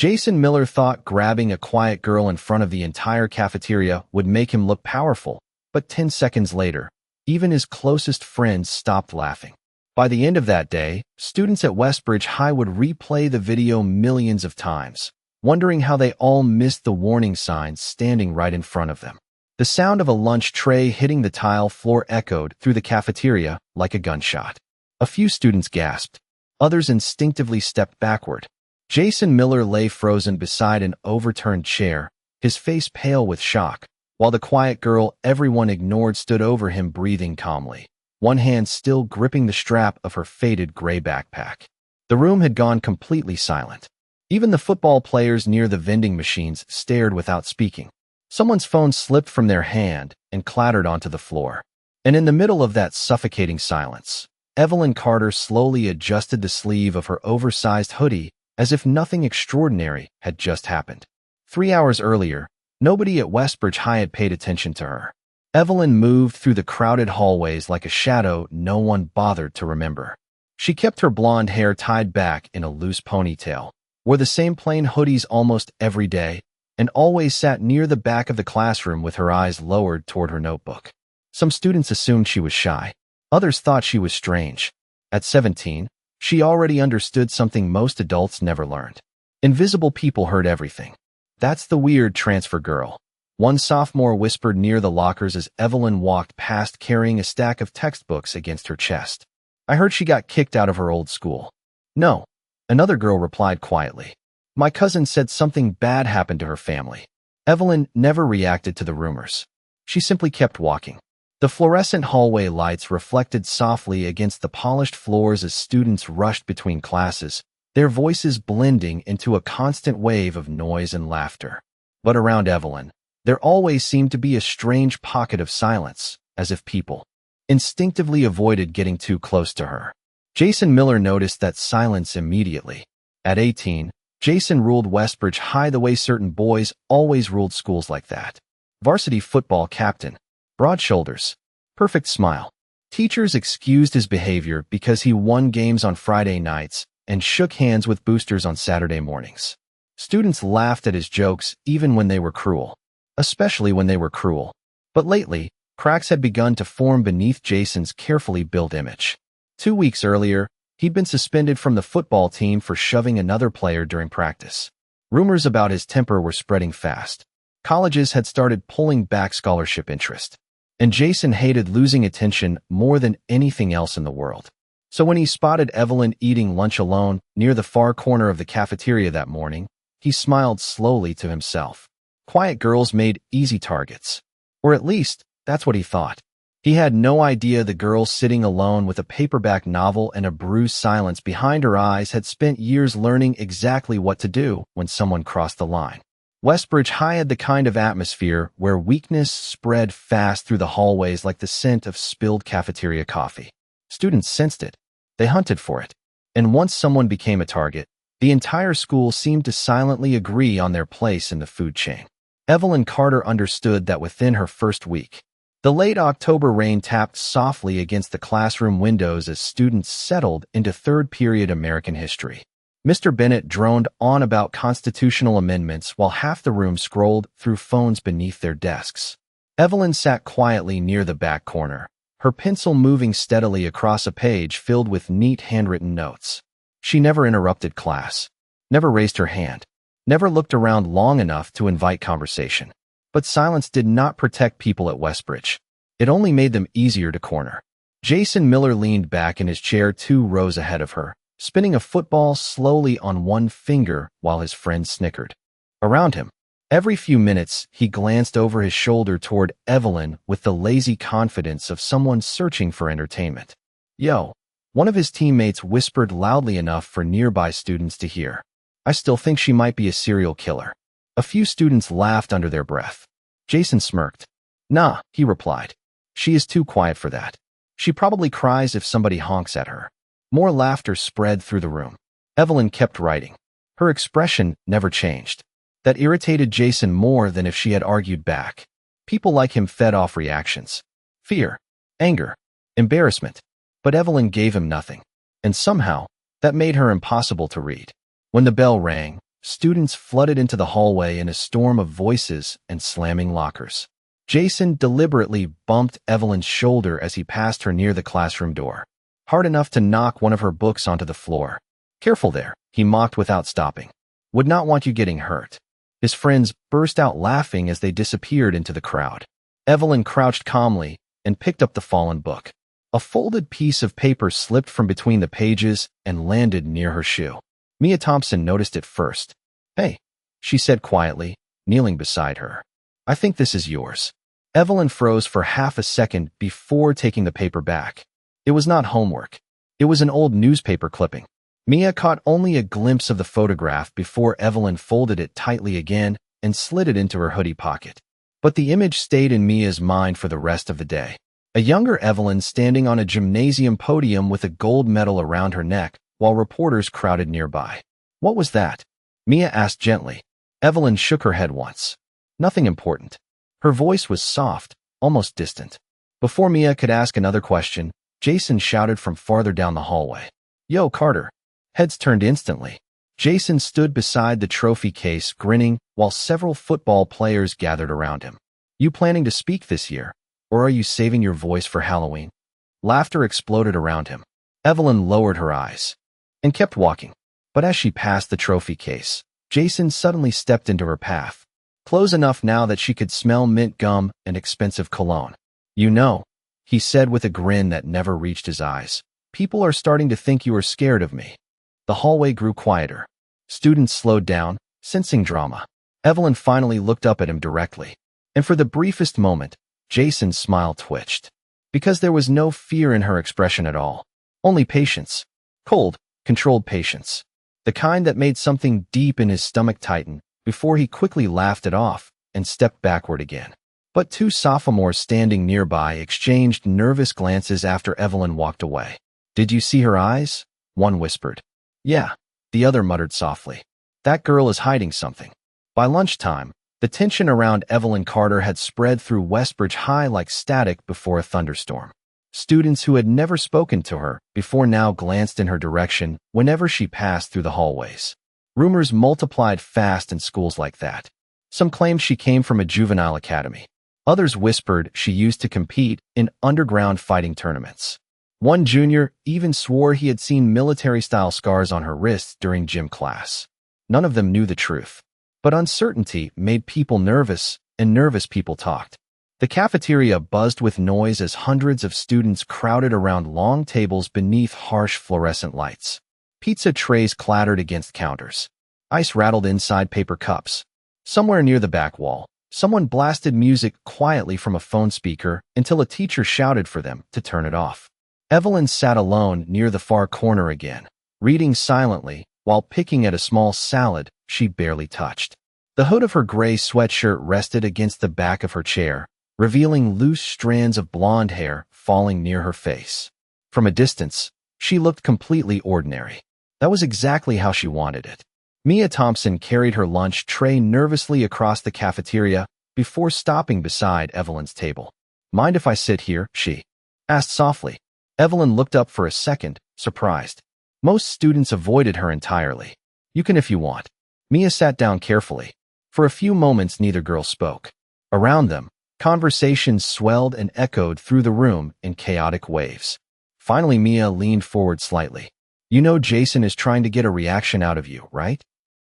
Jason Miller thought grabbing a quiet girl in front of the entire cafeteria would make him look powerful, but 10 seconds later, even his closest friends stopped laughing. By the end of that day, students at Westbridge High would replay the video millions of times, wondering how they all missed the warning signs standing right in front of them. The sound of a lunch tray hitting the tile floor echoed through the cafeteria like a gunshot. A few students gasped. Others instinctively stepped backward. Jason Miller lay frozen beside an overturned chair, his face pale with shock, while the quiet girl everyone ignored stood over him breathing calmly, one hand still gripping the strap of her faded gray backpack. The room had gone completely silent. Even the football players near the vending machines stared without speaking. Someone's phone slipped from their hand and clattered onto the floor. And in the middle of that suffocating silence, Evelyn Carter slowly adjusted the sleeve of her oversized hoodie as if nothing extraordinary had just happened. 3 hours earlier, nobody at Westbridge High had paid attention to her. Evelyn moved through the crowded hallways like a shadow no one bothered to remember. She kept her blonde hair tied back in a loose ponytail, wore the same plain hoodies almost every day, and always sat near the back of the classroom with her eyes lowered toward her notebook. Some students assumed she was shy. Others thought she was strange. At 17, she already understood something most adults never learned. Invisible people heard everything. "That's the weird transfer girl," one sophomore whispered near the lockers as Evelyn walked past carrying a stack of textbooks against her chest. "I heard she got kicked out of her old school." "No," another girl replied quietly. "My cousin said something bad happened to her family." Evelyn never reacted to the rumors. She simply kept walking. The fluorescent hallway lights reflected softly against the polished floors as students rushed between classes, their voices blending into a constant wave of noise and laughter. But around Evelyn, there always seemed to be a strange pocket of silence, as if people instinctively avoided getting too close to her. Jason Miller noticed that silence immediately. At 18, Jason ruled Westbridge High the way certain boys always ruled schools like that. Varsity football captain, broad shoulders, perfect smile. Teachers excused his behavior because he won games on Friday nights and shook hands with boosters on Saturday mornings. Students laughed at his jokes even when they were cruel, especially when they were cruel. But lately, cracks had begun to form beneath Jason's carefully built image. 2 weeks earlier, he'd been suspended from the football team for shoving another player during practice. Rumors about his temper were spreading fast. Colleges had started pulling back scholarship interest. And Jason hated losing attention more than anything else in the world. So when he spotted Evelyn eating lunch alone near the far corner of the cafeteria that morning, he smiled slowly to himself. Quiet girls made easy targets. Or at least, that's what he thought. He had no idea the girl sitting alone with a paperback novel and a bruised silence behind her eyes had spent years learning exactly what to do when someone crossed the line. Westbridge High had the kind of atmosphere where weakness spread fast through the hallways like the scent of spilled cafeteria coffee. Students sensed it. They hunted for it. And once someone became a target, the entire school seemed to silently agree on their place in the food chain. Evelyn Carter understood that within her first week. The late October rain tapped softly against the classroom windows as students settled into third-period American history. Mr. Bennett droned on about constitutional amendments while half the room scrolled through phones beneath their desks. Evelyn sat quietly near the back corner, her pencil moving steadily across a page filled with neat handwritten notes. She never interrupted class, never raised her hand, never looked around long enough to invite conversation. But silence did not protect people at Westbridge. It only made them easier to corner. Jason Miller leaned back in his chair 2 rows ahead of her, spinning a football slowly on one finger while his friend snickered. Around him, every few minutes, he glanced over his shoulder toward Evelyn with the lazy confidence of someone searching for entertainment. "Yo," one of his teammates whispered loudly enough for nearby students to hear. "I still think she might be a serial killer." A few students laughed under their breath. Jason smirked. "Nah," he replied. "She is too quiet for that. She probably cries if somebody honks at her." More laughter spread through the room. Evelyn kept writing. Her expression never changed. That irritated Jason more than if she had argued back. People like him fed off reactions. Fear, anger, embarrassment. But Evelyn gave him nothing. And somehow, that made her impossible to read. When the bell rang, Students flooded into the hallway in a storm of voices and slamming lockers. Jason deliberately bumped Evelyn's shoulder as he passed her near the classroom door, hard enough to knock one of her books onto the floor. "Careful there," he mocked without stopping. "Would not want you getting hurt." His friends burst out laughing as they disappeared into the crowd. Evelyn crouched calmly and picked up the fallen book. A folded piece of paper slipped from between the pages and landed near her shoe. Mia Thompson noticed it first. "Hey," she said quietly, kneeling beside her. "I think this is yours." Evelyn froze for half a second before taking the paper back. It was not homework. It was an old newspaper clipping. Mia caught only a glimpse of the photograph before Evelyn folded it tightly again and slid it into her hoodie pocket. But the image stayed in Mia's mind for the rest of the day. A younger Evelyn standing on a gymnasium podium with a gold medal around her neck while reporters crowded nearby. "What was that?" Mia asked gently. Evelyn shook her head once. "Nothing important." Her voice was soft, almost distant. Before Mia could ask another question, Jason shouted from farther down the hallway. "Yo, Carter." Heads turned instantly. Jason stood beside the trophy case, grinning, while several football players gathered around him. "You planning to speak this year, or are you saving your voice for Halloween?" Laughter exploded around him. Evelyn lowered her eyes and kept walking. But as she passed the trophy case, Jason suddenly stepped into her path, close enough now that she could smell mint gum and expensive cologne. "You know," he said with a grin that never reached his eyes, "people are starting to think you are scared of me." The hallway grew quieter. Students slowed down, sensing drama. Evelyn finally looked up at him directly. And for the briefest moment, Jason's smile twitched. Because there was no fear in her expression at all. Only patience. Cold, controlled patience. The kind that made something deep in his stomach tighten before he quickly laughed it off and stepped backward again. But two sophomores standing nearby exchanged nervous glances after Evelyn walked away. "Did you see her eyes?" one whispered. "Yeah," the other muttered softly. "That girl is hiding something." By lunchtime, the tension around Evelyn Carter had spread through Westbridge High like static before a thunderstorm. Students who had never spoken to her before now glanced in her direction whenever she passed through the hallways. Rumors multiplied fast in schools like that. Some claimed she came from a juvenile academy. Others whispered she used to compete in underground fighting tournaments. One junior even swore he had seen military-style scars on her wrists during gym class. None of them knew the truth. But uncertainty made people nervous, and nervous people talked. The cafeteria buzzed with noise as hundreds of students crowded around long tables beneath harsh fluorescent lights. Pizza trays clattered against counters. Ice rattled inside paper cups. Somewhere near the back wall, someone blasted music quietly from a phone speaker until a teacher shouted for them to turn it off. Evelyn sat alone near the far corner again, reading silently while picking at a small salad she barely touched. The hood of her gray sweatshirt rested against the back of her chair, revealing loose strands of blonde hair falling near her face. From a distance, she looked completely ordinary. That was exactly how she wanted it. Mia Thompson carried her lunch tray nervously across the cafeteria before stopping beside Evelyn's table. "Mind if I sit here?" she asked softly. Evelyn looked up for a second, surprised. Most students avoided her entirely. "You can if you want." Mia sat down carefully. For a few moments, neither girl spoke. Around them, conversations swelled and echoed through the room in chaotic waves. Finally, Mia leaned forward slightly. "You know Jason is trying to get a reaction out of you, right?"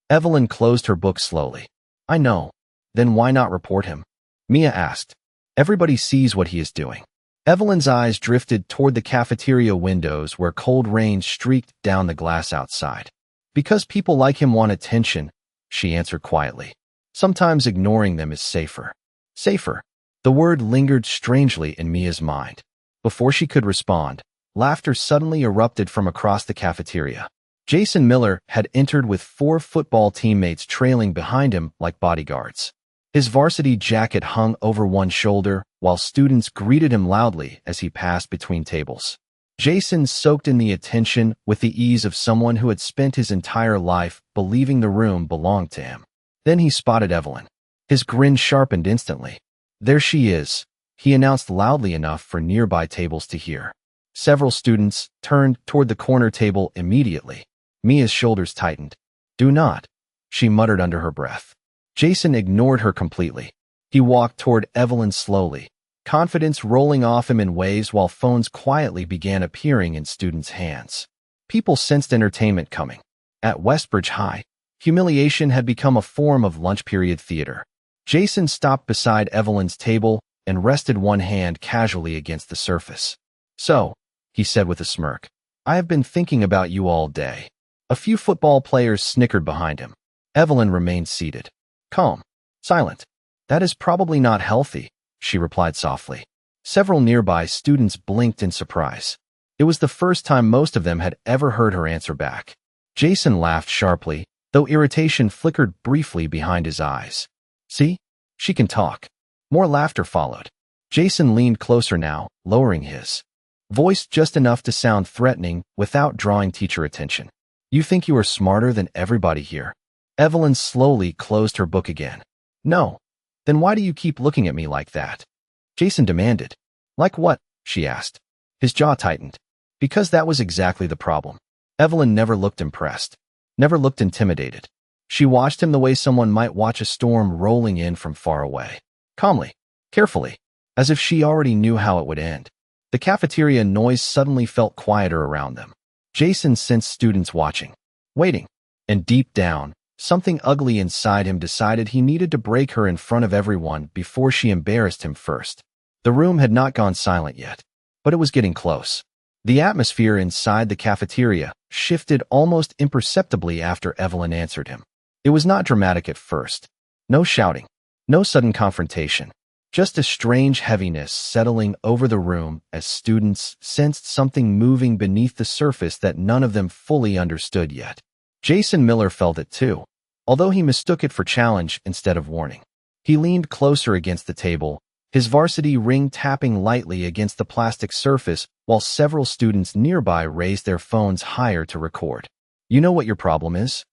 Evelyn closed her book slowly. "I know. Then why not report him?" Mia asked. "Everybody sees what he is doing." Evelyn's eyes drifted toward the cafeteria windows where cold rain streaked down the glass outside. "Because people like him want attention," she answered quietly. "Sometimes ignoring them is safer." Safer. The word lingered strangely in Mia's mind. Before she could respond, laughter suddenly erupted from across the cafeteria. Jason Miller had entered with 4 football teammates trailing behind him like bodyguards. His varsity jacket hung over one shoulder, while students greeted him loudly as he passed between tables. Jason soaked in the attention with the ease of someone who had spent his entire life believing the room belonged to him. Then he spotted Evelyn. His grin sharpened instantly. "There she is," he announced loudly enough for nearby tables to hear. Several students turned toward the corner table immediately. Mia's shoulders tightened. "Do not," she muttered under her breath. Jason ignored her completely. He walked toward Evelyn slowly, confidence rolling off him in waves while phones quietly began appearing in students' hands. People sensed entertainment coming. At Westbridge High, humiliation had become a form of lunch period theater. Jason stopped beside Evelyn's table and rested one hand casually against the surface. "So," he said with a smirk, "I have been thinking about you all day." A few football players snickered behind him. Evelyn remained seated, calm, silent. "That is probably not healthy," she replied softly. Several nearby students blinked in surprise. It was the first time most of them had ever heard her answer back. Jason laughed sharply, though irritation flickered briefly behind his eyes. "See? She can talk." More laughter followed. Jason leaned closer now, lowering his voice just enough to sound threatening without drawing teacher attention. "You think you are smarter than everybody here?" Evelyn slowly closed her book again. "No. Then why do you keep looking at me like that?" Jason demanded. "Like what?" she asked. His jaw tightened. Because that was exactly the problem. Evelyn never looked impressed, never looked intimidated. She watched him the way someone might watch a storm rolling in from far away. Calmly, carefully, as if she already knew how it would end. The cafeteria noise suddenly felt quieter around them. Jason sensed students watching, waiting, and deep down, something ugly inside him decided he needed to break her in front of everyone before she embarrassed him first. The room had not gone silent yet, but it was getting close. The atmosphere inside the cafeteria shifted almost imperceptibly after Evelyn answered him. It was not dramatic at first. No shouting, no sudden confrontation, just a strange heaviness settling over the room as students sensed something moving beneath the surface that none of them fully understood yet. Jason Miller felt it too, although he mistook it for challenge instead of warning. He leaned closer against the table, his varsity ring tapping lightly against the plastic surface while several students nearby raised their phones higher to record. "You know what your problem is?"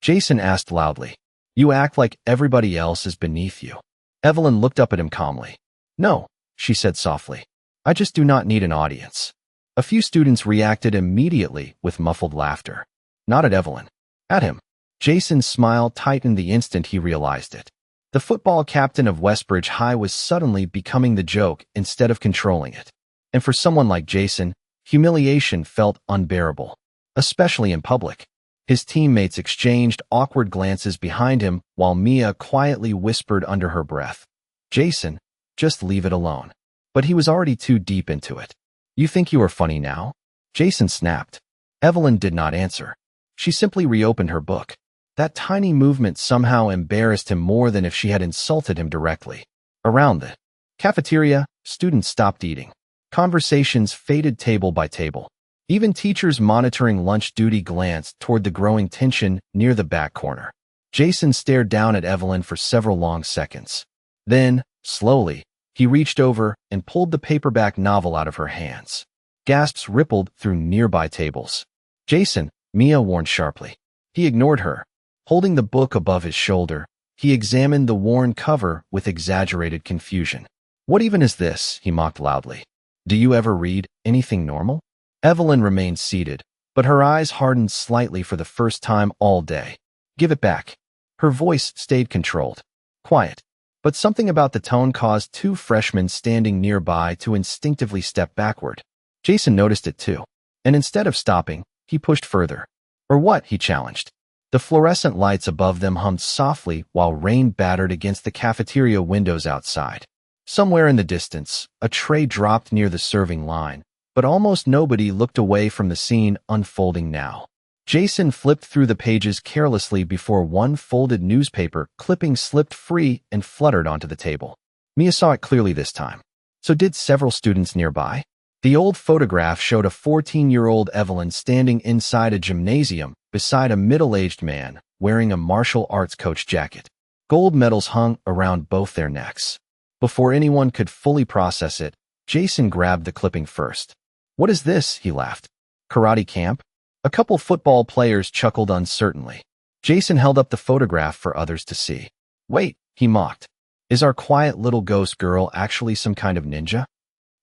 Jason asked loudly. "You act like everybody else is beneath you." Evelyn looked up at him calmly. "No," she said softly. "I just do not need an audience." A few students reacted immediately with muffled laughter. Not at Evelyn. At him. Jason's smile tightened the instant he realized it. The football captain of Westbridge High was suddenly becoming the joke instead of controlling it. And for someone like Jason, humiliation felt unbearable, especially in public. His teammates exchanged awkward glances behind him while Mia quietly whispered under her breath, "Jason, just leave it alone." But he was already too deep into it. "You think you are funny now?" Jason snapped. Evelyn did not answer. She simply reopened her book. That tiny movement somehow embarrassed him more than if she had insulted him directly. Around the cafeteria, students stopped eating. Conversations faded table by table. Even teachers monitoring lunch duty glanced toward the growing tension near the back corner. Jason stared down at Evelyn for several long seconds. Then, slowly, he reached over and pulled the paperback novel out of her hands. Gasps rippled through nearby tables. "Jason," Mia warned sharply. He ignored her. Holding the book above his shoulder, he examined the worn cover with exaggerated confusion. "What even is this?" he mocked loudly. "Do you ever read anything normal?" Evelyn remained seated, but her eyes hardened slightly for the first time all day. "Give it back." Her voice stayed controlled, quiet, but something about the tone caused two freshmen standing nearby to instinctively step backward. Jason noticed it too, and instead of stopping, he pushed further. "Or what?" he challenged. The fluorescent lights above them hummed softly while rain battered against the cafeteria windows outside. Somewhere in the distance, a tray dropped near the serving line, but almost nobody looked away from the scene unfolding now. Jason flipped through the pages carelessly before one folded newspaper clipping slipped free and fluttered onto the table. Mia saw it clearly this time. So did several students nearby. The old photograph showed a 14-year-old Evelyn standing inside a gymnasium beside a middle-aged man wearing a martial arts coach jacket. Gold medals hung around both their necks. Before anyone could fully process it, Jason grabbed the clipping first. "What is this?" he laughed. "Karate camp?" A couple football players chuckled uncertainly. Jason held up the photograph for others to see. "Wait," he mocked. "Is our quiet little ghost girl actually some kind of ninja?"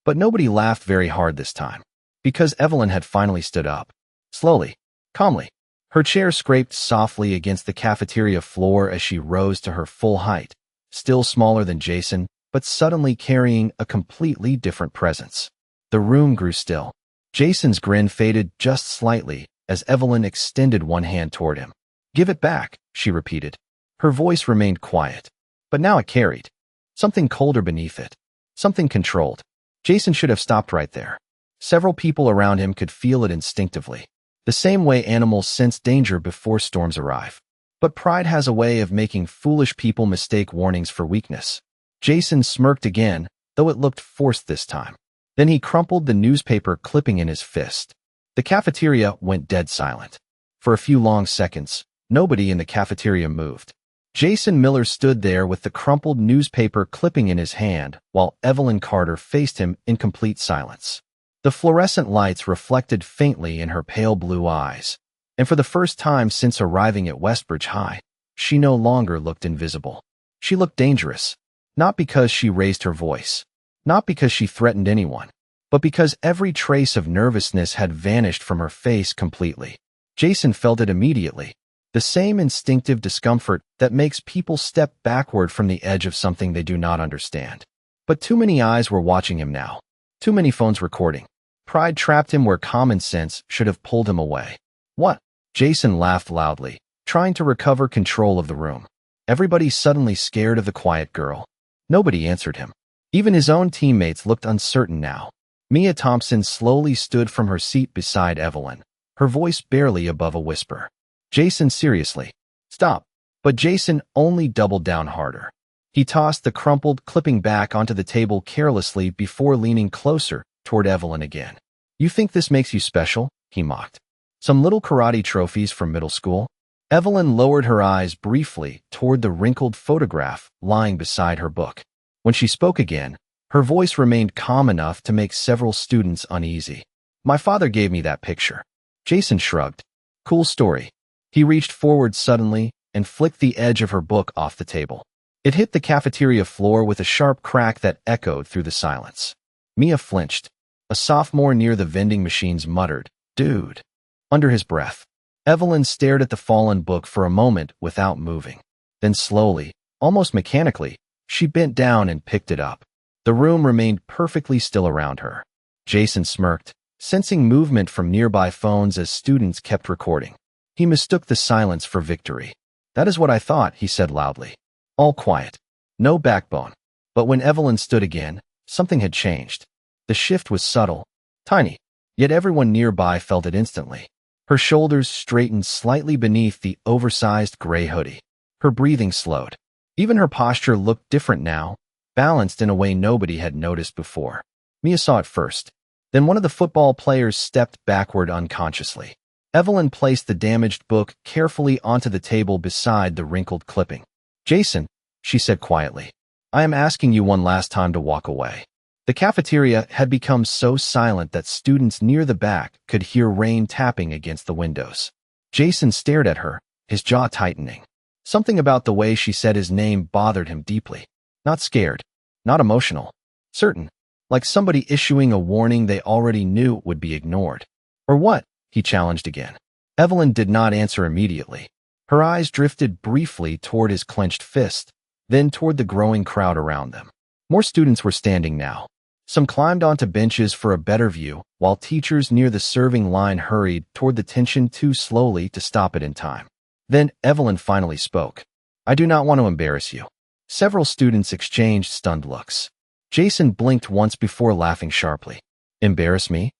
But nobody laughed very hard this time, because Evelyn had finally stood up. Slowly, calmly, Her chair scraped softly against the cafeteria floor as she rose to her full height, still smaller than Jason, but suddenly carrying a completely different presence. The room grew still. Jason's grin faded just slightly as Evelyn extended one hand toward him. "Give it back," she repeated. Her voice remained quiet, but now it carried something colder beneath it, something controlled. Jason should have stopped right there. Several people around him could feel it instinctively, the same way animals sense danger before storms arrive. But pride has a way of making foolish people mistake warnings for weakness. Jason smirked again, though it looked forced this time. Then he crumpled the newspaper clipping in his fist. The cafeteria went dead silent. For a few long seconds, nobody in the cafeteria moved. Jason Miller stood there with the crumpled newspaper clipping in his hand, while Evelyn Carter faced him in complete silence. The fluorescent lights reflected faintly in her pale blue eyes, and for the first time since arriving at Westbridge High, she no longer looked invisible. She looked dangerous, not because she raised her voice, not because she threatened anyone, but because every trace of nervousness had vanished from her face completely. Jason felt it immediately, the same instinctive discomfort that makes people step backward from the edge of something they do not understand. But too many eyes were watching him now, too many phones recording. Pride trapped him where common sense should have pulled him away. "What?" Jason laughed loudly, trying to recover control of the room. Everybody suddenly scared of the quiet girl. Nobody answered him. Even his own teammates looked uncertain now. Mia Thompson slowly stood from her seat beside Evelyn, her voice barely above a whisper. "Jason, seriously. Stop." But Jason only doubled down harder. He tossed the crumpled clipping back onto the table carelessly before leaning closer toward Evelyn again. "You think this makes you special?" he mocked. "Some little karate trophies from middle school?" Evelyn lowered her eyes briefly toward the wrinkled photograph lying beside her book. When she spoke again, her voice remained calm enough to make several students uneasy. "My father gave me that picture." Jason shrugged. "Cool story." He reached forward suddenly and flicked the edge of her book off the table. It hit the cafeteria floor with a sharp crack that echoed through the silence. Mia flinched. A sophomore near the vending machines muttered, "Dude," under his breath. Evelyn stared at the fallen book for a moment without moving. Then slowly, almost mechanically, she bent down and picked it up. The room remained perfectly still around her. Jason smirked, sensing movement from nearby phones as students kept recording. He mistook the silence for victory. "That is what I thought," he said loudly. All quiet. No backbone. But when Evelyn stood again, something had changed. The shift was subtle, tiny, yet everyone nearby felt it instantly. Her shoulders straightened slightly beneath the oversized gray hoodie. Her breathing slowed. Even her posture looked different now, balanced in a way nobody had noticed before. Mia saw it first. Then one of the football players stepped backward unconsciously. Evelyn placed the damaged book carefully onto the table beside the wrinkled clipping. "Jason," she said quietly, "I am asking you one last time to walk away." The cafeteria had become so silent that students near the back could hear rain tapping against the windows. Jason stared at her, his jaw tightening. Something about the way she said his name bothered him deeply. Not scared, not emotional, certain, like somebody issuing a warning they already knew would be ignored. "Or what?" he challenged again. Evelyn did not answer immediately. Her eyes drifted briefly toward his clenched fist, then toward the growing crowd around them. More students were standing now. Some climbed onto benches for a better view, while teachers near the serving line hurried toward the tension too slowly to stop it in time. Then Evelyn finally spoke. "I do not want to embarrass you." Several students exchanged stunned looks. Jason blinked once before laughing sharply. "Embarrass me?"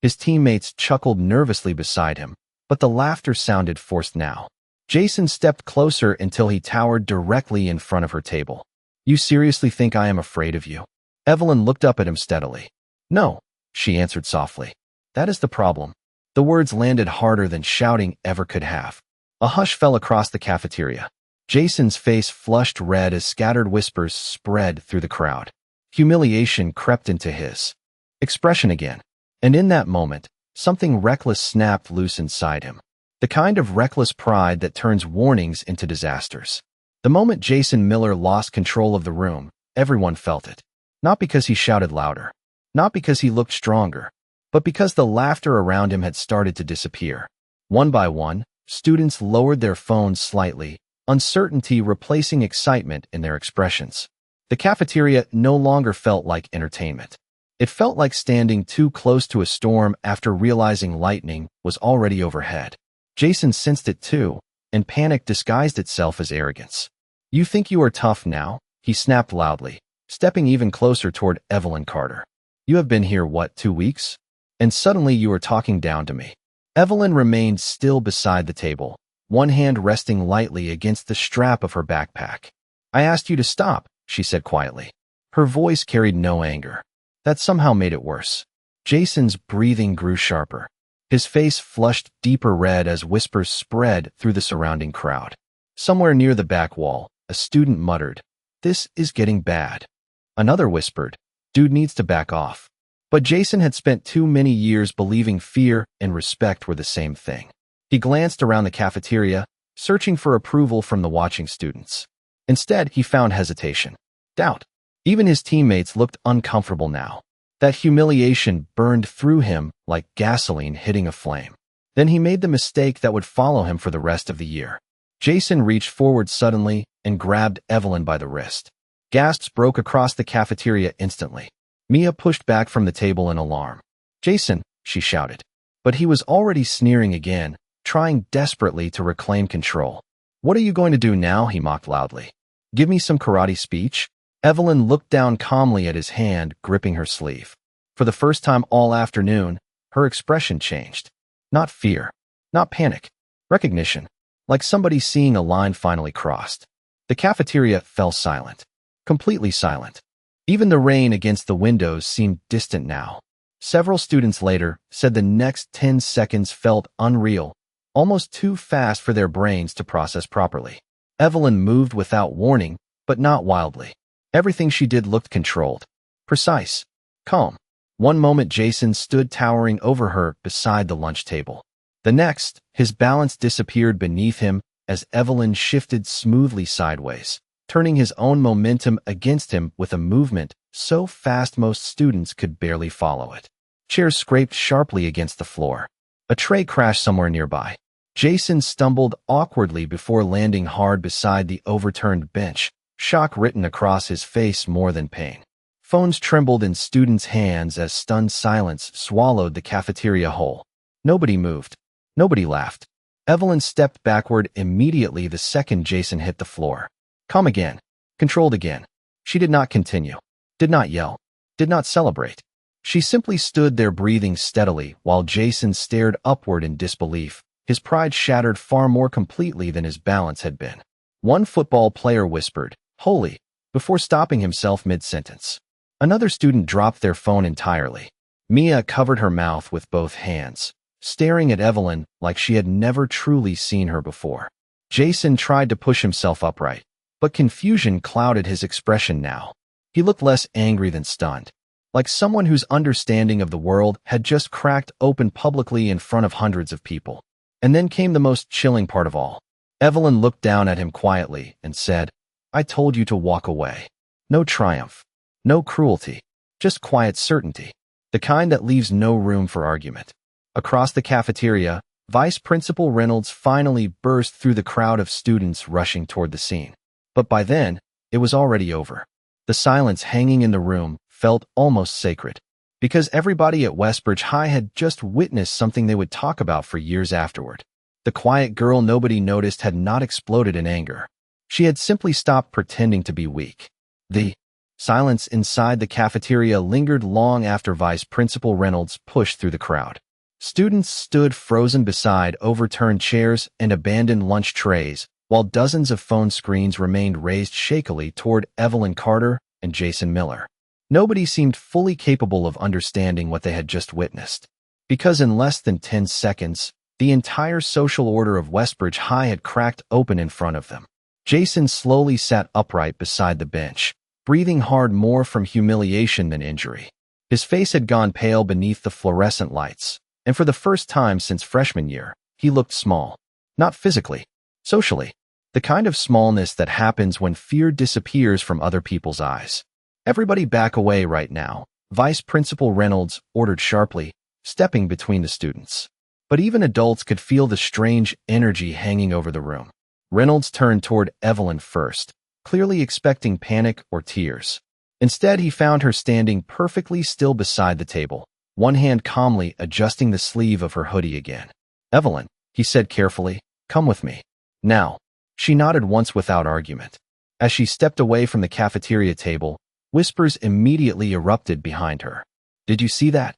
His teammates chuckled nervously beside him, but the laughter sounded forced now. Jason stepped closer until he towered directly in front of her table. "You seriously think I am afraid of you?" Evelyn looked up at him steadily. "No," she answered softly. "That is the problem." The words landed harder than shouting ever could have. A hush fell across the cafeteria. Jason's face flushed red as scattered whispers spread through the crowd. Humiliation crept into his expression again. And in that moment, something reckless snapped loose inside him. The kind of reckless pride that turns warnings into disasters. The moment Jason Miller lost control of the room, everyone felt it. Not because he shouted louder, not because he looked stronger, but because the laughter around him had started to disappear. One by one, Students lowered their phones slightly, uncertainty replacing excitement in their expressions. The cafeteria no longer felt like entertainment. It felt like standing too close to a storm after realizing lightning was already overhead. Jason sensed it too, and panic disguised itself as arrogance. "You think you are tough now?" he snapped loudly, stepping even closer toward Evelyn Carter. "You have been here, what, 2 weeks? And suddenly you are talking down to me." Evelyn remained still beside the table, one hand resting lightly against the strap of her backpack. "I asked you to stop," she said quietly. Her voice carried no anger. That somehow made it worse. Jason's breathing grew sharper. His face flushed deeper red as whispers spread through the surrounding crowd. Somewhere near the back wall, a student muttered, "This is getting bad." Another whispered, "Dude needs to back off." But Jason had spent too many years believing fear and respect were the same thing. He glanced around the cafeteria, searching for approval from the watching students. Instead, he found hesitation, doubt. Even his teammates looked uncomfortable now. That humiliation burned through him like gasoline hitting a flame. Then he made the mistake that would follow him for the rest of the year. Jason reached forward suddenly and grabbed Evelyn by the wrist. Gasps broke across the cafeteria instantly. Mia pushed back from the table in alarm. "Jason," she shouted. But he was already sneering again, trying desperately to reclaim control. "What are you going to do now?" he mocked loudly. "Give me some karate speech?" Evelyn looked down calmly at his hand gripping her sleeve. For the first time all afternoon, her expression changed. Not fear, not panic, recognition, like somebody seeing a line finally crossed. The cafeteria fell silent, completely silent. Even the rain against the windows seemed distant now. Several students later said the next 10 seconds felt unreal, almost too fast for their brains to process properly. Evelyn moved without warning, but not wildly. Everything she did looked controlled, precise, calm. One moment Jason stood towering over her beside the lunch table. The next, his balance disappeared beneath him as Evelyn shifted smoothly sideways, turning his own momentum against him with a movement so fast most students could barely follow it. Chairs scraped sharply against the floor. A tray crashed somewhere nearby. Jason stumbled awkwardly before landing hard beside the overturned bench, shock written across his face more than pain. Phones trembled in students' hands as stunned silence swallowed the cafeteria whole. Nobody moved. Nobody laughed. Evelyn stepped backward immediately the second Jason hit the floor. Calm again. Controlled again. She did not continue. Did not yell. Did not celebrate. She simply stood there breathing steadily while Jason stared upward in disbelief, his pride shattered far more completely than his balance had been. One football player whispered, "Holy," before stopping himself mid-sentence. Another student dropped their phone entirely. Mia covered her mouth with both hands, staring at Evelyn like she had never truly seen her before. Jason tried to push himself upright, but confusion clouded his expression now. He looked less angry than stunned, like someone whose understanding of the world had just cracked open publicly in front of hundreds of people. And then came the most chilling part of all. Evelyn looked down at him quietly and said, "I told you to walk away." No triumph, no cruelty, just quiet certainty, the kind that leaves no room for argument. Across the cafeteria, Vice Principal Reynolds finally burst through the crowd of students rushing toward the scene. But by then, it was already over. The silence hanging in the room felt almost sacred, because everybody at Westbridge High had just witnessed something they would talk about for years afterward. The quiet girl nobody noticed had not exploded in anger. She had simply stopped pretending to be weak. The silence inside the cafeteria lingered long after Vice Principal Reynolds pushed through the crowd. Students stood frozen beside overturned chairs and abandoned lunch trays, while dozens of phone screens remained raised shakily toward Evelyn Carter and Jason Miller. Nobody seemed fully capable of understanding what they had just witnessed, because in less than 10 seconds, the entire social order of Westbridge High had cracked open in front of them. Jason slowly sat upright beside the bench, breathing hard more from humiliation than injury. His face had gone pale beneath the fluorescent lights, and for the first time since freshman year, he looked small. Not physically, socially. The kind of smallness that happens when fear disappears from other people's eyes. "Everybody back away right now," Vice Principal Reynolds ordered sharply, stepping between the students. but even adults could feel the strange energy hanging over the room. Reynolds turned toward Evelyn first, clearly expecting panic or tears. Instead, he found her standing perfectly still beside the table, one hand calmly adjusting the sleeve of her hoodie again. "Evelyn," he said carefully, "come with me." "Now." She nodded once without argument. As she stepped away from the cafeteria table, whispers immediately erupted behind her. "Did you see that?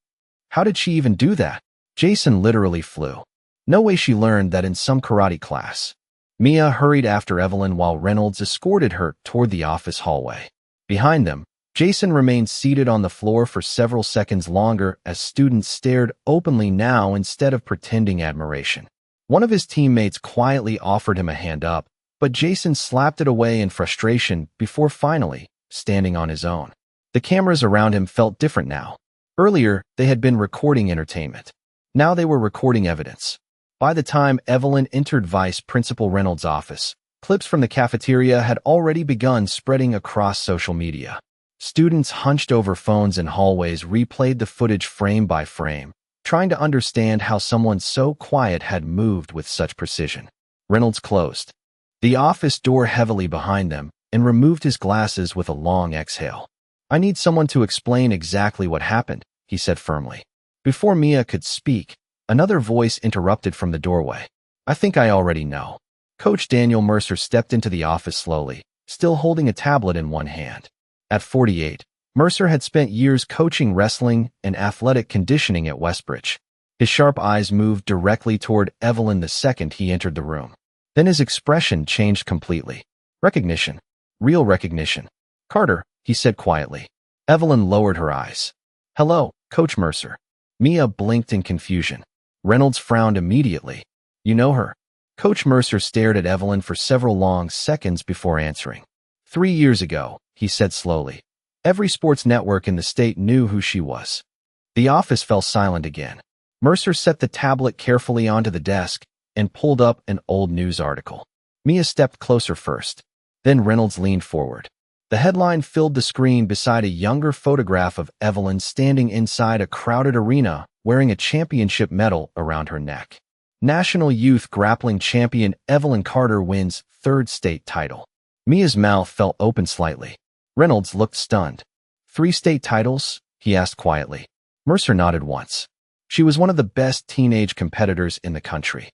How did she even do that?" Jason literally flew. No way she learned that in some karate class. Mia hurried after Evelyn while Reynolds escorted her toward the office hallway. Behind them, Jason remained seated on the floor for several seconds longer as students stared openly now instead of pretending admiration. One of his teammates quietly offered him a hand up, but Jason slapped it away in frustration before finally standing on his own. The cameras around him felt different now. Earlier, they had been recording entertainment. Now they were recording evidence. By the time Evelyn entered Vice Principal Reynolds' office, clips from the cafeteria had already begun spreading across social media. Students hunched over phones in hallways replayed the footage frame by frame, trying to understand how someone so quiet had moved with such precision. Reynolds closed the office door heavily behind them and removed his glasses with a long exhale. "I need someone to explain exactly what happened," he said firmly. Before Mia could speak, another voice interrupted from the doorway. "I think I already know." Coach Daniel Mercer stepped into the office slowly, still holding a tablet in one hand. At 48, Mercer had spent years coaching wrestling and athletic conditioning at Westbridge. His sharp eyes moved directly toward Evelyn the second he entered the room. Then his expression changed completely. Recognition. Real recognition. "Carter," he said quietly. Evelyn lowered her eyes. "Hello, Coach Mercer." Mia blinked in confusion. Reynolds frowned immediately. "You know her?" Coach Mercer stared at Evelyn for several long seconds before answering. 3 years ago, he said slowly. Every sports network in the state knew who she was. The office fell silent again. Mercer set the tablet carefully onto the desk and pulled up an old news article. Mia stepped closer first. Then Reynolds leaned forward. The headline filled the screen beside a younger photograph of Evelyn standing inside a crowded arena wearing a championship medal around her neck. National Youth Grappling Champion Evelyn Carter wins 3rd state title. Mia's mouth fell open slightly. Reynolds looked stunned. 3 state titles? He asked quietly. Mercer nodded once. She was one of the best teenage competitors in the country.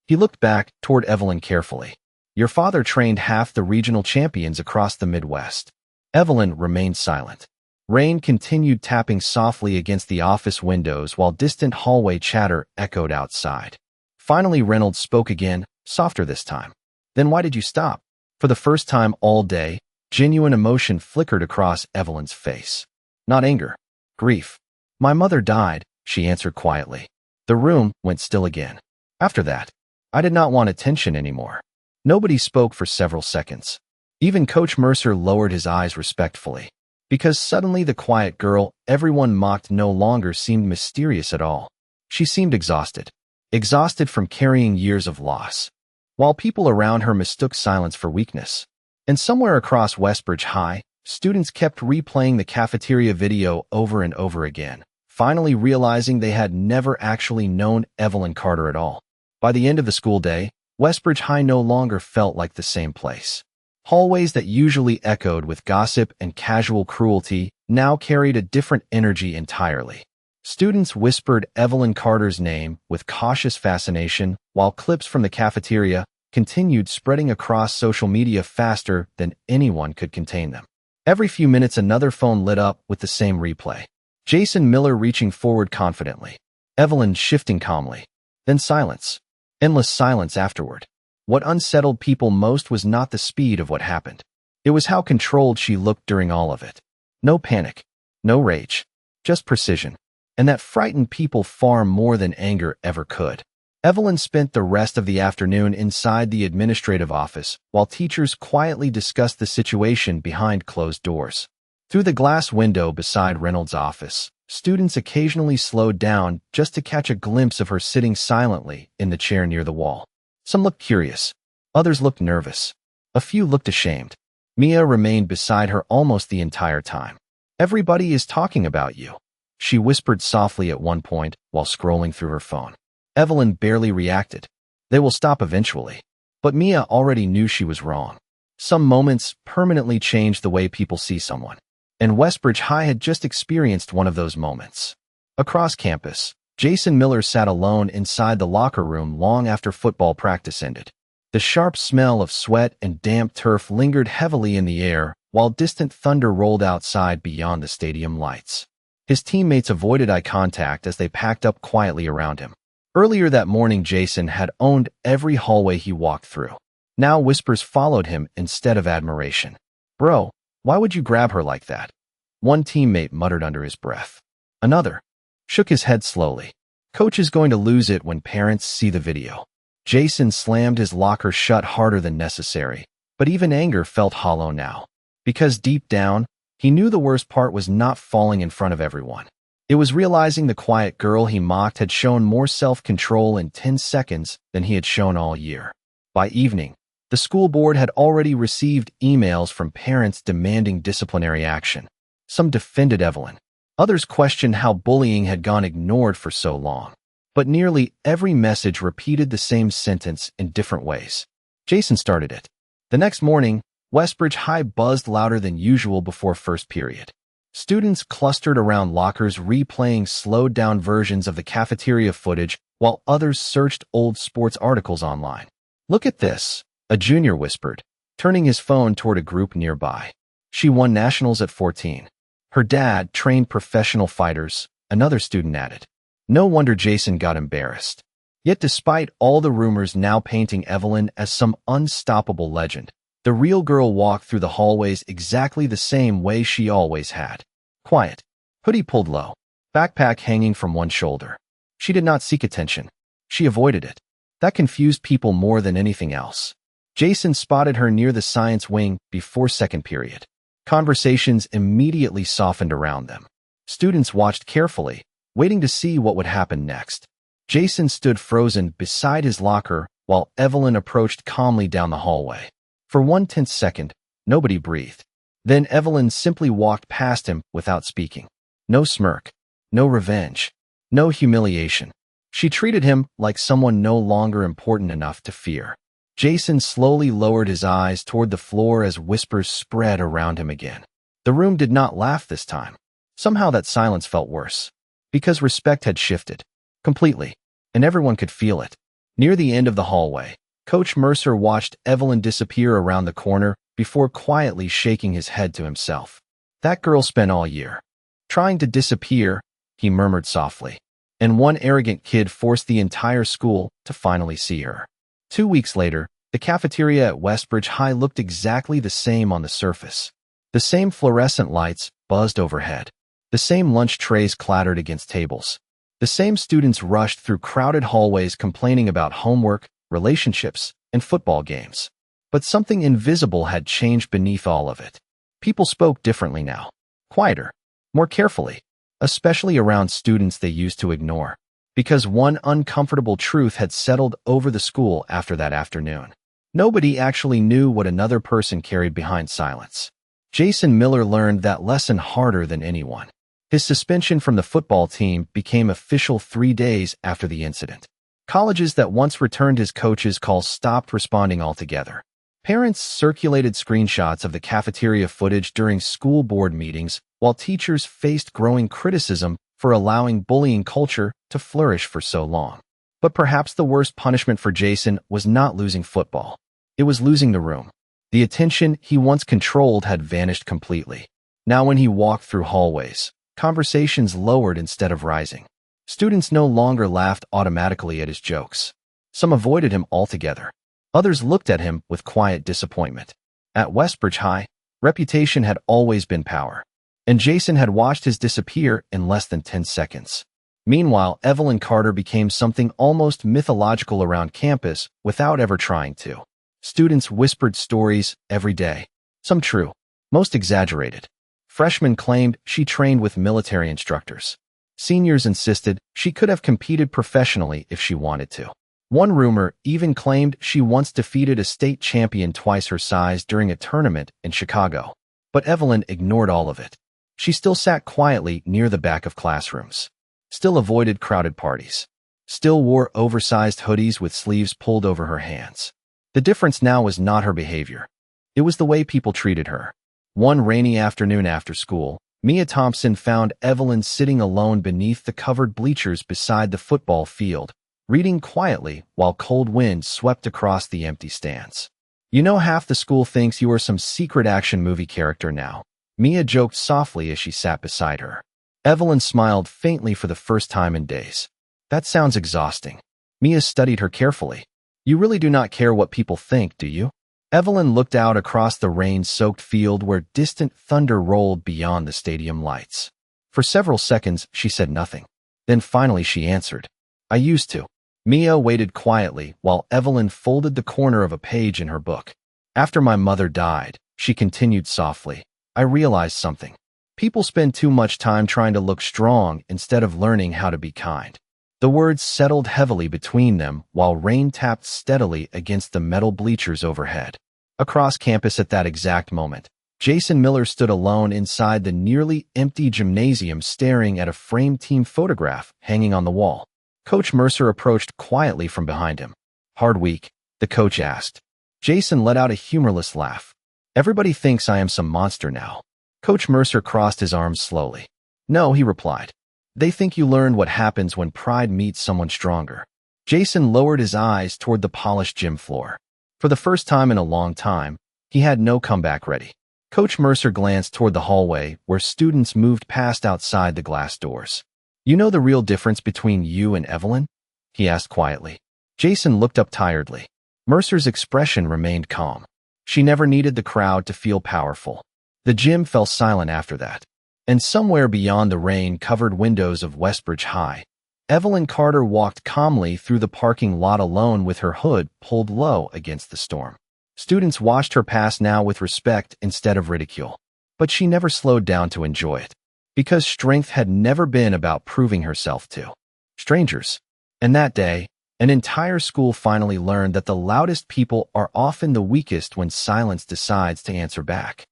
He looked back toward Evelyn carefully. Your father trained half the regional champions across the Midwest. Evelyn remained silent. Rain continued tapping softly against the office windows while distant hallway chatter echoed outside. Finally, Reynolds spoke again, softer this time. Then why did you stop? For the first time all day, genuine emotion flickered across Evelyn's face. Not anger, grief. My mother died, she answered quietly. The room went still again. After that, I did not want attention anymore. Nobody spoke for several seconds. Even Coach Mercer lowered his eyes respectfully. Because suddenly the quiet girl everyone mocked no longer seemed mysterious at all. She seemed exhausted. Exhausted from carrying years of loss. While people around her mistook silence for weakness. And somewhere across Westbridge High, students kept replaying the cafeteria video over and over again, finally realizing they had never actually known Evelyn Carter at all. By the end of the school day, Westbridge High no longer felt like the same place. Hallways that usually echoed with gossip and casual cruelty now carried a different energy entirely. Students whispered Evelyn Carter's name with cautious fascination, while clips from the cafeteria continued spreading across social media faster than anyone could contain them. Every few minutes another phone lit up with the same replay. Jason Miller reaching forward confidently. Evelyn shifting calmly. Then silence. Endless silence afterward. What unsettled people most was not the speed of what happened. It was how controlled she looked during all of it. No panic. No rage. Just precision. And that frightened people far more than anger ever could. Evelyn spent the rest of the afternoon inside the administrative office, while teachers quietly discussed the situation behind closed doors. Through the glass window beside Reynolds' office, students occasionally slowed down just to catch a glimpse of her sitting silently in the chair near the wall. Some looked curious. Others looked nervous. A few looked ashamed. Mia remained beside her almost the entire time. Everybody is talking about you, she whispered softly at one point while scrolling through her phone. Evelyn barely reacted. They will stop eventually. But Mia already knew she was wrong. Some moments permanently change the way people see someone. And Westbridge High had just experienced one of those moments. Across campus, Jason Miller sat alone inside the locker room long after football practice ended. The sharp smell of sweat and damp turf lingered heavily in the air, while distant thunder rolled outside beyond the stadium lights. His teammates avoided eye contact as they packed up quietly around him. Earlier that morning, Jason had owned every hallway he walked through. Now whispers followed him instead of admiration. "Bro, why would you grab her like that?" One teammate muttered under his breath. Another shook his head slowly. "Coach is going to lose it when parents see the video." Jason slammed his locker shut harder than necessary, but even anger felt hollow now. Because deep down, he knew the worst part was not falling in front of everyone. It was realizing the quiet girl he mocked had shown more self-control in 10 seconds than he had shown all year. By evening, the school board had already received emails from parents demanding disciplinary action. Some defended Evelyn. Others questioned how bullying had gone ignored for so long. But nearly every message repeated the same sentence in different ways. Jason started it. The next morning, Westbridge High buzzed louder than usual before first period. Students clustered around lockers replaying slowed-down versions of the cafeteria footage while others searched old sports articles online. "Look at this," a junior whispered, turning his phone toward a group nearby. "She won nationals at 14. Her dad trained professional fighters," another student added. No wonder Jason got embarrassed. Yet despite all the rumors now painting Evelyn as some unstoppable legend, the real girl walked through the hallways exactly the same way she always had. Quiet, hoodie pulled low, backpack hanging from one shoulder. She did not seek attention. She avoided it. That confused people more than anything else. Jason spotted her near the science wing before second period. Conversations immediately softened around them. Students watched carefully, waiting to see what would happen next. Jason stood frozen beside his locker while Evelyn approached calmly down the hallway. For 1/10 second, nobody breathed. Then Evelyn simply walked past him without speaking. No smirk, no revenge, no humiliation. She treated him like someone no longer important enough to fear. Jason slowly lowered his eyes toward the floor as whispers spread around him again. The room did not laugh this time. Somehow that silence felt worse. Because respect had shifted. Completely. And everyone could feel it. Near the end of the hallway, Coach Mercer watched Evelyn disappear around the corner before quietly shaking his head to himself. "That girl spent all year trying to disappear," he murmured softly. "And one arrogant kid forced the entire school to finally see her." 2 weeks later, the cafeteria at Westbridge High looked exactly the same on the surface. The same fluorescent lights buzzed overhead. The same lunch trays clattered against tables. The same students rushed through crowded hallways complaining about homework, relationships, and football games. But something invisible had changed beneath all of it. People spoke differently now. Quieter, more carefully, especially around students they used to ignore. Because one uncomfortable truth had settled over the school after that afternoon. Nobody actually knew what another person carried behind silence. Jason Miller learned that lesson harder than anyone. His suspension from the football team became official 3 days after the incident. Colleges that once returned his coach's calls stopped responding altogether. Parents circulated screenshots of the cafeteria footage during school board meetings, while teachers faced growing criticism for allowing bullying culture to flourish for so long. But perhaps the worst punishment for Jason was not losing football. It was losing the room. The attention he once controlled had vanished completely. Now when he walked through hallways, conversations lowered instead of rising. Students no longer laughed automatically at his jokes. Some avoided him altogether. Others looked at him with quiet disappointment. At Westbridge High, reputation had always been power. And Jason had watched his disappear in less than 10 seconds. Meanwhile, Evelyn Carter became something almost mythological around campus without ever trying to. Students whispered stories every day. Some true, most exaggerated. Freshmen claimed she trained with military instructors. Seniors insisted she could have competed professionally if she wanted to. One rumor even claimed she once defeated a state champion twice her size during a tournament in Chicago. But Evelyn ignored all of it. She still sat quietly near the back of classrooms. Still avoided crowded parties. still wore oversized hoodies with sleeves pulled over her hands. The difference now was not her behavior. It was the way people treated her. One rainy afternoon after school, Mia Thompson found Evelyn sitting alone beneath the covered bleachers beside the football field, reading quietly while cold winds swept across the empty stands. "You know, half the school thinks you are some secret action movie character now," Mia joked softly as she sat beside her. Evelyn smiled faintly for the first time in days. "That sounds exhausting." Mia studied her carefully. "You really do not care what people think, do you?" Evelyn looked out across the rain-soaked field where distant thunder rolled beyond the stadium lights. For several seconds, she said nothing. Then finally she answered, "I used to." Mia waited quietly while Evelyn folded the corner of a page in her book. "After my mother died," she continued softly, "I realized something. People spend too much time trying to look strong instead of learning how to be kind." The words settled heavily between them while rain tapped steadily against the metal bleachers overhead. Across campus at that exact moment, Jason Miller stood alone inside the nearly empty gymnasium staring at a framed team photograph hanging on the wall. Coach Mercer approached quietly from behind him. "Hard week?" the coach asked. Jason let out a humorless laugh. "Everybody thinks I am some monster now." Coach Mercer crossed his arms slowly. "No," he replied. "They think you learned what happens when pride meets someone stronger." Jason lowered his eyes toward the polished gym floor. For the first time in a long time, he had no comeback ready. Coach Mercer glanced toward the hallway where students moved past outside the glass doors. "You know the real difference between you and Evelyn?" he asked quietly. Jason looked up tiredly. Mercer's expression remained calm. "She never needed the crowd to feel powerful." The gym fell silent after that. And somewhere beyond the rain-covered windows of Westbridge High, Evelyn Carter walked calmly through the parking lot alone with her hood pulled low against the storm. Students watched her pass now with respect instead of ridicule. But she never slowed down to enjoy it, because strength had never been about proving herself to strangers. And that day, an entire school finally learned that the loudest people are often the weakest when silence decides to answer back.